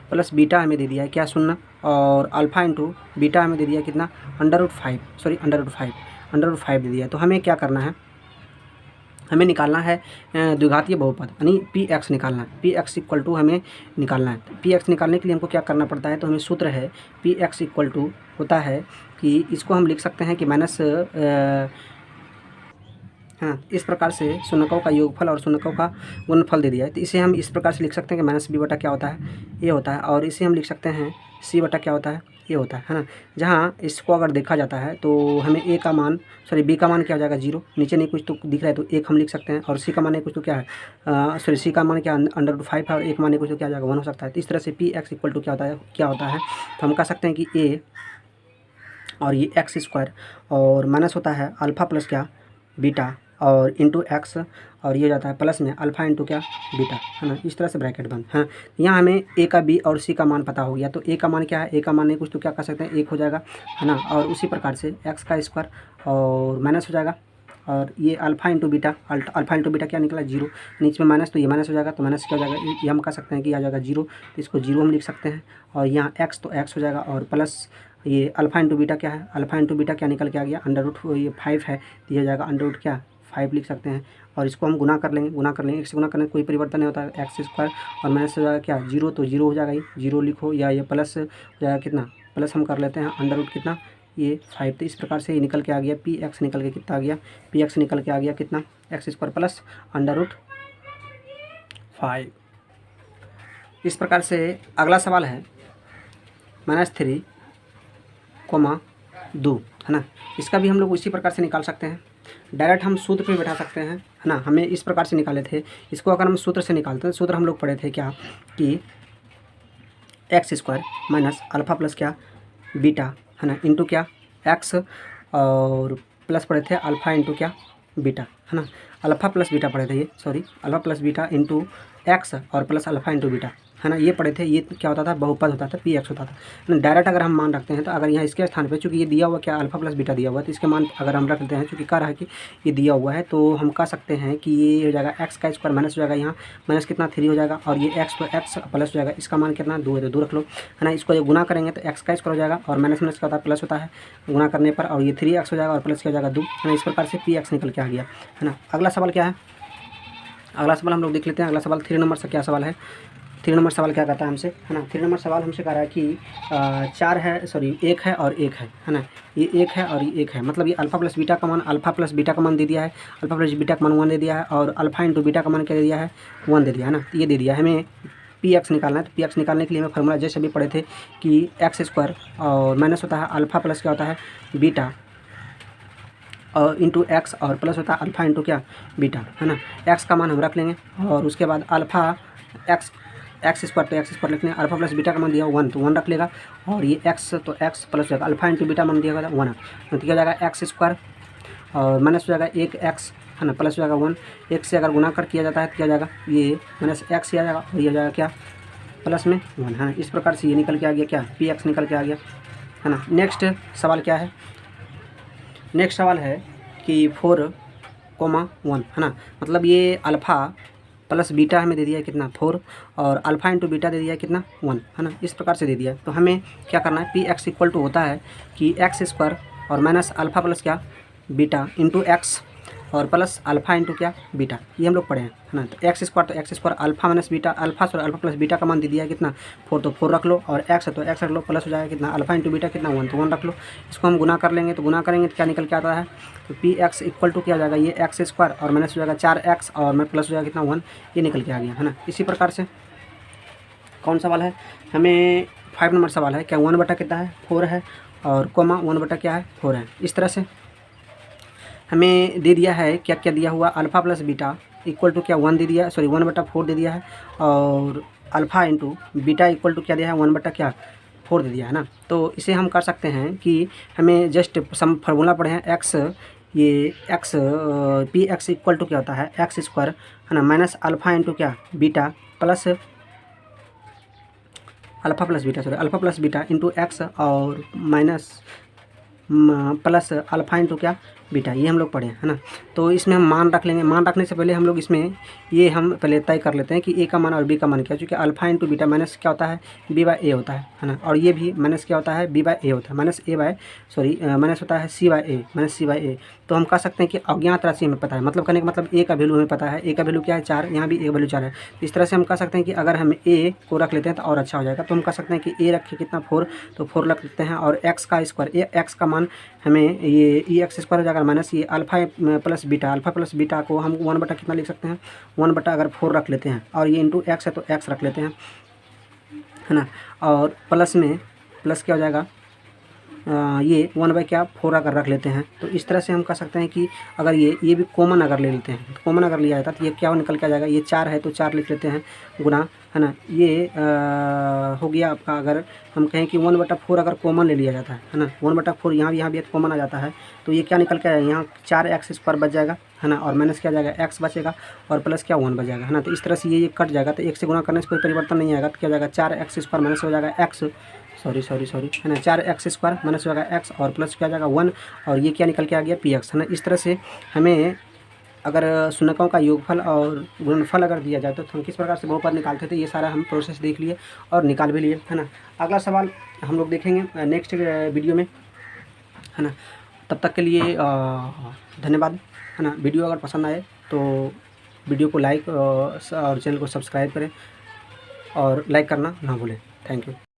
plus beta हमें दे दिया है क्या 0, और अल्फ़ा इंटू बीटा हमें दे दिया कितना √5 दे दिया है। तो हमें क्या करना है, हमें निकालना है द्विघातीय बहुपद, यानी Px निकालना है। Px इक्वल टू हमें निकालना है। Px निकालने के लिए हमको क्या करना पड़ता है, तो हमें सूत्र है Px इक्वल टू होता है कि इसको हम लिख सकते हैं कि माइनस, हाँ, इस प्रकार से शून्यकों का योगफल और शून्यकों का गुणनफल दे दिया है। तो इसे हम इस प्रकार से लिख सकते हैं कि -b बटा क्या होता है ये होता है, और इसे हम लिख सकते हैं c बटा क्या होता है ये होता है ना। जहाँ इसको अगर देखा जाता है तो हमें b का मान क्या हो जाएगा 0, नीचे नहीं कुछ तो दिख रहा है तो 1 हम लिख सकते हैं, और c का मान कुछ तो क्या है c का मान क्या √5 है, और 1 मान कुछ तो क्या हो जाएगा 1 हो सकता है। तो इस तरह से Px इक्वल टू क्या होता है तो हम कह सकते हैं कि a और ये x स्क्वायर और माइनस होता है अल्फ़ा प्लस क्या बीटा और इंटू x, और ये जाता है प्लस में अल्फ़ा इंटू क्या बीटा, है ना। इस तरह से ब्रैकेट बंद, हाँ। यहाँ हमें a का b और c का मान पता हो गया, तो a का मान क्या है, a का मान नहीं कुछ तो क्या कर सकते हैं 1 हो जाएगा, है ना। और उसी प्रकार से x का स्क्वायर और माइनस हो जाएगा, और ये अल्फ़ा इंटू बीटा क्या निकला 0, नीचे में माइनस तो ये माइनस हो जाएगा, तो माइनस क्या हो जाएगा ये हम कह सकते हैं कि आ जाएगा 0, तो इसको 0 हम लिख सकते हैं। और यहाँ x तो x हो जाएगा, और प्लस ये अल्फ़ा इंटू बीटा क्या है, अल्फ़ा इंटू बीटा क्या निकल के आ गया ये 5 है, तो ये हो जाएगा क्या 5 लिख सकते हैं। और इसको हम गुना कर लेंगे, x से गुना करने में कोई परिवर्तन नहीं होता है, x स्क्वायर और माइनस हो जाएगा क्या 0, तो 0 हो जाएगा, ये 0 लिखो, या ये प्लस हो जाएगा कितना, प्लस हम कर लेते हैं कितना ये 5। तो इस प्रकार से ये निकल के आ गया Px निकल के कितना आ गया, Px निकल के आ गया कितना x स्क्वायर प्लस √5। इस प्रकार से अगला सवाल है -3,2, है ना। इसका भी हम लोग उसी प्रकार से निकाल सकते हैं, डायरेक्ट हम सूत्र पे बैठा सकते हैं, है ना। हमें इस प्रकार से निकाले थे, इसको अगर हम सूत्र से निकालते हैं, सूत्र हम लोग पढ़े थे क्या कि x square minus alpha plus क्या बीटा, है ना, इंटू क्या x, और प्लस पढ़े थे अल्फ़ा इंटू क्या बीटा, है ना। अल्फ़ा प्लस बीटा पढ़े थे, ये alpha plus beta into x और प्लस अल्फ़ा इंटू बीटा, है ना, ये पढ़े थे। ये क्या होता था बहुपद होता था, Px होता था। डायरेक्ट अगर हम मान रखते हैं तो अगर यहाँ इसके स्थान पे चूँकि ये दिया हुआ क्या अल्फ़ा प्लस बीटा दिया हुआ है, तो इसके मान अगर हम रख लेते हैं चूँकि कह रहा है कि ये दिया हुआ है, तो हम कह सकते हैं कि ये हो जाएगा x का स्क्वायर माइनस हो जाएगा, यहाँ माइनस कितना 3 हो जाएगा, और ये x तो x प्लस हो जाएगा, इसका मान कितना 2 है तो 2 रख लो, है ना। इसको ये गुना करेंगे तो x का स्क्वायर हो जाएगा, और माइनस माइनस क्या होता है प्लस होता है गुना करने पर, और ये 3x हो जाएगा और प्लस क्या हो जाएगा 2, है ना। इस प्रकार से Px निकल के आ गया, है ना। अगला सवाल क्या है, अगला सवाल हम लोग देख लेते हैं। अगला सवाल 3 नंबर से क्या सवाल है, 3 नंबर सवाल क्या कहता है हमसे, है ना। 3 नंबर सवाल हमसे कह रहा है कि 1 है और 1 है ना। ये 1 है और ये 1 है, मतलब ये अल्फ़ा प्लस बीटा का मान दे दिया है, अल्फ़ा प्लस बीटा का मान 1 दे दिया है, और अल्फ़ा इंटू बीटा का मान क्या दे दिया है 1 दे दिया है ना। ये दे दिया है, हमें Px निकालना है। तो Px निकालने के लिए हमें फार्मूला जैसे अभी पढ़े थे कि x स्क्वायर और माइनस होता है अल्फ़ा प्लस क्या होता है बीटा और इंटू x, और प्लस होता है अल्फ़ा इंटू क्या बीटा, है ना। x का मान हम रख लेंगे, और उसके बाद अल्फ़ा x स्क्वायर तो x स्क्वायर लिखने, अल्फ़ा प्लस बीटा का मान दिया 1 तो 1 रख लेगा, और ये x तो x प्लस हो जाएगा, अल्फ़ा इंटू बीटा मान दिया गया 1 तो क्या हो जाएगा x स्क्वायर और माइनस हो जाएगा 1x, है ना, प्लस हो जाएगा 1। 1 से अगर गुना कर किया जाता है तो क्या हो जाएगा ये माइनस x आ जाएगा, और ये हो जाएगा क्या प्लस में 1, है ना। इस प्रकार से ये निकल के आ गया क्या Px निकल के आ गया, है ना। नेक्स्ट सवाल क्या है, नेक्स्ट सवाल है कि 4,1, है ना। मतलब ये अल्फ़ा प्लस बीटा हमें दे दिया है कितना 4 और अल्फ़ा इंटू बीटा दे दिया है कितना 1, है ना, इस प्रकार से दे दिया है। तो हमें क्या करना है, पी एक्स इक्वल टू होता है कि एक्स स्क्वायर और माइनस अल्फ़ा प्लस क्या बीटा इंटू एक्स और प्लस अल्फ़ा इंटू क्या बीटा, ये हम लोग पढ़े हैं, है ना। तो एक्स स्क्वायर, तो x square alpha minus beta, alpha plus beta का मान दे दिया है कितना 4, तो 4 रख लो, और एक्स है तो एक्स रख लो, प्लस हो जाएगा कितना अल्फ़ा इंटू बीटा कितना 1, तो 1 रख लो। इसको हम गुना कर लेंगे, तो गुना करेंगे तो क्या निकल के आता है, तो पी एक्स इक्वल टू क्या हो जाएगा, ये एक्स स्क्वायर और माइनस हो जाएगा 4x और मैं प्लस हो जाएगा कितना 1, ये निकल के आ गया, है ना। इसी प्रकार से कौन सवाल है, हमें 5 नंबर सवाल है, क्या 1 बटा कितना है 4 है और कोमा 1 बटा क्या है 4 है। इस तरह से हमें दे दिया है क्या क्या दिया हुआ, alpha plus beta equal to क्या 1 दे दिया, सॉरी 1/4 दे दिया है, और alpha into beta equal to क्या दिया है 1 बटा क्या 4 दे दिया है ना। तो इसे हम कर सकते हैं कि हमें जस्ट सम फार्मूला पढ़े हैं एक्स, ये x p x equal to क्या होता है एक्स स्क्वायर, है ना, माइनस अल्फ़ा इंटू क्या beta plus alpha plus beta into x और माइनस प्लस अल्फ़ा इंटू क्या बीटा, ये हम लोग पढ़े हैं, है ना। तो इसमें हम मान रख लेंगे, मान रखने से पहले हम लोग इसमें ये हम पहले तय कर लेते हैं कि ए का मान और बी का मान क्या है, क्योंकि अल्फ़ा इंटू बीटा माइनस क्या होता है बी बाय ए होता है ना, और ये भी माइनस क्या होता है बी बाय ए होता है, माइनस होता है सी बाय ए। तो हम कह सकते हैं कि अज्ञात राशि हमें पता है, मतलब कहने का मतलब ए का वैल्यू हमें पता है, ए का वैल्यू क्या है 4, यहाँ भी ए का वैल्यू 4 है। तो इस तरह से हम कह सकते हैं कि अगर हम ए को रख लेते हैं तो और अच्छा हो जाएगा। तो हम कह सकते हैं कि ए रखे कितना 4, तो 4 रख लेते हैं, और एक्स का स्क्वायर, एक्स का मान हमें ये ई एक्स स्क्वायर हो जाएगा माइनस ये अल्फ़ा प्लस बीटा को हम 1 बटा कितना लिख सकते हैं 1 बटा अगर 4 रख लेते हैं, और ये इंटू एक्स है तो एक्स रख लेते हैं, है ना, और प्लस में प्लस क्या हो जाएगा ये 1/4 अगर रख लेते हैं। तो इस तरह से हम कह सकते हैं कि अगर ये भी कॉमन अगर ले लेते हैं, कॉमन अगर लिया जाता है तो ये क्या निकल के आ जाएगा, ये 4 है तो 4 लिख लेते हैं गुना, है ना, ये हो गया आपका। अगर हम कहें कि 1/4 अगर कॉमन ले लिया जाता है ना, 1/4 यहाँ भी कॉमन आ जाता है, तो ये क्या निकल के आएगा, यहाँ 4x स्क्वायर बच जाएगा, है ना, और माइनस क्या जाएगा x बचेगा और प्लस क्या 1 बच जाएगा, है ना। तो इस तरह से ये कट जाएगा, तो 1 से गुना करने से कोई परिवर्तन नहीं आएगा, तो क्या हो जाएगा 4x स्क्वायर माइनस हो जाएगा x, सॉरी है ना, 4x स्क्वायर माइनस हो जाएगा x और प्लस क्या जाएगा 1, और ये क्या निकल के आ गया px, है ना। इस तरह से हमें अगर शून्यकों का योगफल और गुणनफल अगर दिया जाए तो हम किस प्रकार से बहुपद निकालते थे, ये सारा हम प्रोसेस देख लिए और निकाल भी लिए, है ना। अगला सवाल हम लोग देखेंगे नेक्स्ट वीडियो में, है ना। तब तक के लिए धन्यवाद, है ना। वीडियो अगर पसंद आए तो वीडियो को लाइक और चैनल को सब्सक्राइब करें और लाइक करना ना भूलें। Thank you.